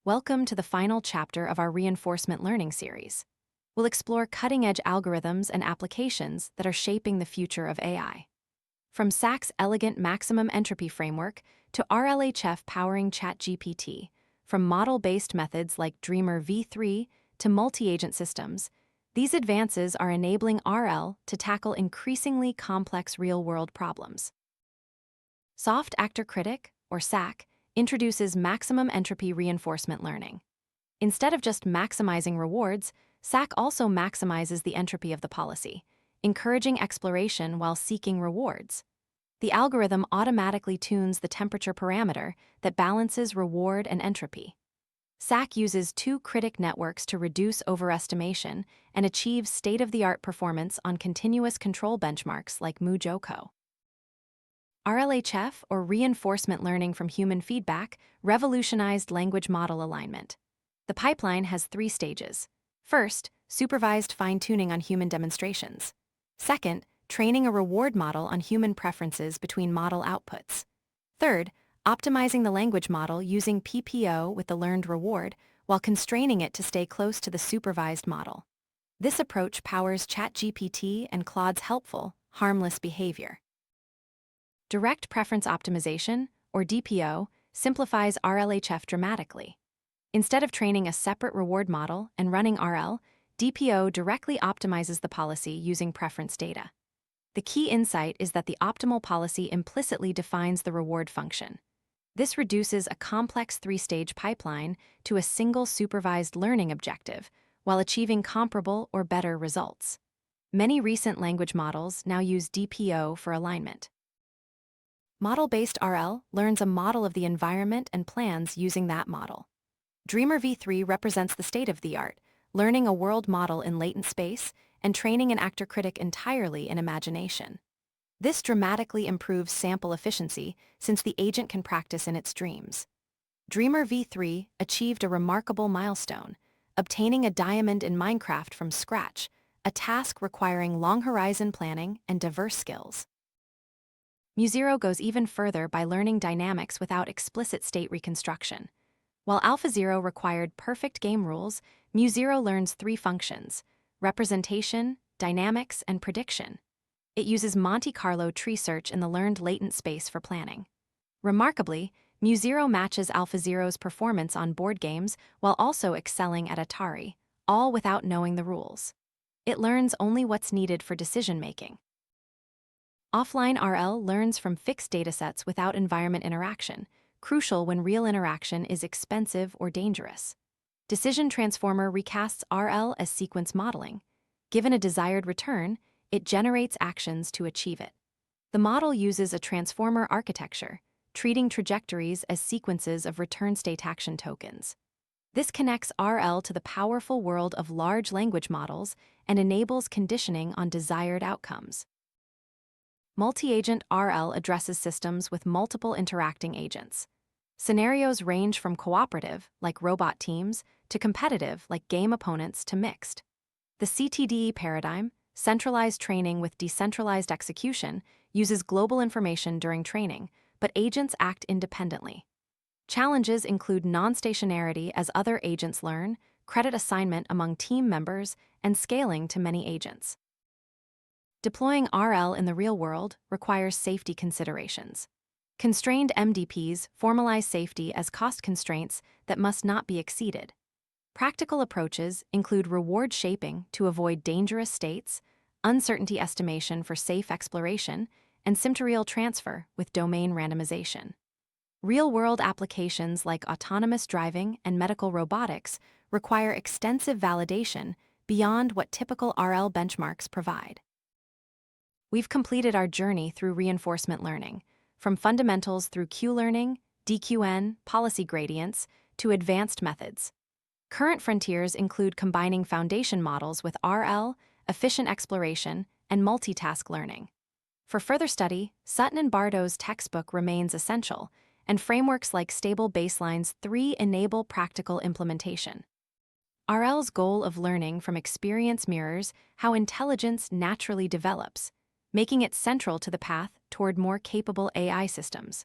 Welcome to the final chapter of our reinforcement learning series. We'll explore cutting-edge algorithms and applications that are shaping the future of AI. From SAC's elegant maximum entropy framework to RLHF powering ChatGPT, from model-based methods like Dreamer v3 to multi-agent systems, these advances are enabling RL to tackle increasingly complex real-world problems. Soft Actor Critic, or SAC, introduces maximum entropy reinforcement learning. Instead of just maximizing rewards, SAC also maximizes the entropy of the policy, encouraging exploration while seeking rewards. The algorithm automatically tunes the temperature parameter that balances reward and entropy. SAC uses two critic networks to reduce overestimation and achieves state-of-the-art performance on continuous control benchmarks like MuJoCo. RLHF, or Reinforcement Learning from Human Feedback, revolutionized language model alignment. The pipeline has three stages. First, supervised fine-tuning on human demonstrations. Second, training a reward model on human preferences between model outputs. Third, optimizing the language model using PPO with the learned reward while constraining it to stay close to the supervised model. This approach powers ChatGPT and Claude's helpful, harmless behavior. Direct Preference Optimization, or DPO, simplifies RLHF dramatically. Instead of training a separate reward model and running RL, DPO directly optimizes the policy using preference data. The key insight is that the optimal policy implicitly defines the reward function. This reduces a complex three-stage pipeline to a single supervised learning objective while achieving comparable or better results. Many recent language models now use DPO for alignment. Model-based RL learns a model of the environment and plans using that model. Dreamer v3 represents the state-of-the-art, learning a world model in latent space and training an actor critic entirely in imagination. This dramatically improves sample efficiency since the agent can practice in its dreams. Dreamer v3 achieved a remarkable milestone, obtaining a diamond in Minecraft from scratch, a task requiring long-horizon planning and diverse skills. MuZero goes even further by learning dynamics without explicit state reconstruction. While AlphaZero required perfect game rules, MuZero learns three functions: representation, dynamics, and prediction. It uses Monte Carlo tree search in the learned latent space for planning. Remarkably, MuZero matches AlphaZero's performance on board games while also excelling at Atari, all without knowing the rules. It learns only what's needed for decision-making. Offline RL learns from fixed datasets without environment interaction, crucial when real interaction is expensive or dangerous. Decision Transformer recasts RL as sequence modeling. Given a desired return, it generates actions to achieve it. The model uses a transformer architecture, treating trajectories as sequences of return state action tokens. This connects RL to the powerful world of large language models and enables conditioning on desired outcomes. Multi-agent RL addresses systems with multiple interacting agents. Scenarios range from cooperative, like robot teams, to competitive, like game opponents, to mixed. The CTDE paradigm, centralized training with decentralized execution, uses global information during training, but agents act independently. Challenges include non-stationarity as other agents learn, credit assignment among team members, and scaling to many agents. Deploying RL in the real world requires safety considerations. Constrained MDPs formalize safety as cost constraints that must not be exceeded. Practical approaches include reward shaping to avoid dangerous states, uncertainty estimation for safe exploration, and sim-to-real transfer with domain randomization. Real-world applications like autonomous driving and medical robotics require extensive validation beyond what typical RL benchmarks provide. We've completed our journey through reinforcement learning, from fundamentals through Q-learning, DQN, policy gradients, to advanced methods. Current frontiers include combining foundation models with RL, efficient exploration, and multitask learning. For further study, Sutton and Bardot's textbook remains essential, and frameworks like Stable Baseline's 3 enable practical implementation. RL's goal of learning from experience mirrors how intelligence naturally develops, making it central to the path toward more capable AI systems.